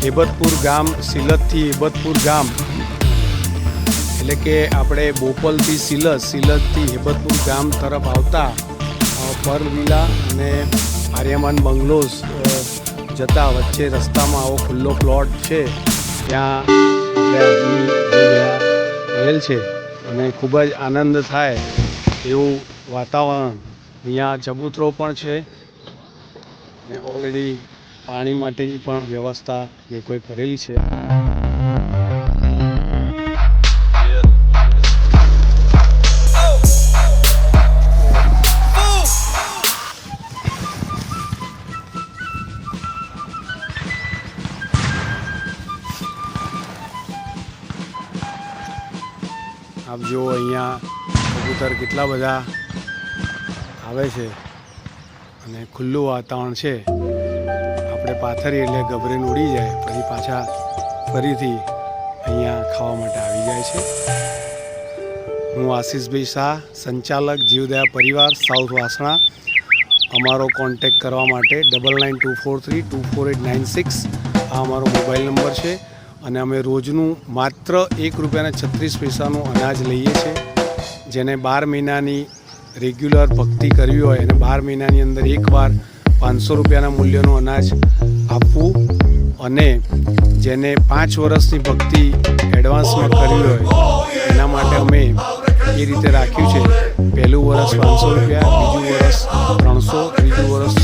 હેબતપુર ગામ, સિલદથી હેબતપુર ગામ એટલે કે આપણે બોપલથી સિલદથી હેબતપુર ગામ તરફ આવતા પર્લ વિલા અને આર્યમાન બંગલોઝ જતા વચ્ચે રસ્તામાં આવો ખુલ્લો પ્લોટ છે, ત્યાં રહેલ છે અને ખૂબ જ આનંદ થાય એવું વાતાવરણ. અહીંયા ચબૂતરો પણ છે અને ઓલરેડી પાણી માટેની પણ વ્યવસ્થા લોકોએ કરેલી છે. આપ જુઓ અહીંયા કબૂતર કેટલા બધા આવે છે અને ખુલ્લું વાતાવરણ છે. આપણે પાથરીએ એટલે ગભરીને ઉડી જાય, પછી પાછા ફરીથી અહીંયા ખાવા માટે આવી જાય છે. હું આશીષભાઈ શાહ, સંચાલક જીવદયા પરિવાર, સાઉથ વાસણા. અમારો કોન્ટેક કરવા માટે 9924324896 આ અમારો મોબાઈલ નંબર છે અને અમે રોજનું માત્ર ₹1.36 અનાજ લઈએ છીએ. જેને 12 મહિનાની રેગ્યુલર ભક્તિ કરવી હોય અને 12 મહિનાની અંદર એકવાર ₹500 મૂલ્યનું અનાજ આપવું, અને જેને 5 વર્ષની ભક્તિ એડવાન્સમાં કરવી હોય એના માટે અમે એ રીતે રાખ્યું છે. પહેલું વર્ષ ₹500, બીજું વર્ષ 300, ત્રીજું વર્ષ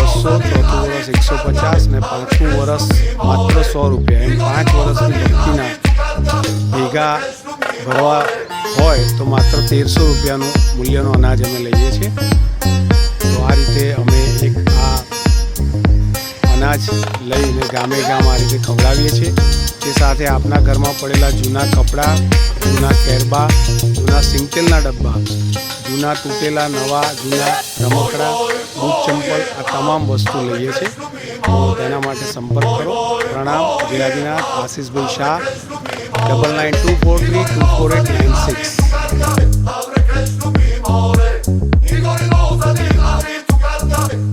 200, ચોથું વર્ષ 150 અને પાંચમું વર્ષ માત્ર ₹100. એમ 5 વર્ષની ભક્તિના ભેગા ભરવા હોય તો માત્ર ₹1300 મૂલ્યનો અનાજ અમે લઈએ છીએ. તો આ રીતે અમે એક આ અનાજ લઈને ગામે ગામ આ રીતે ખવડાવીએ છીએ. તે સાથે આપના ઘરમાં પડેલા જૂના કપડાં, જૂના કેરબા, જૂના સિંગતેલના ડબ્બા, જૂના તૂટેલા નવા, જૂના રમકડા, બૂટ ચંપલ, આ તમામ વસ્તુ લઈએ છીએ. તો તેના માટે સંપર્ક કરો. પ્રણામ. જય આદિનાથ. આશીષભાઈ શાહ, 9924324896.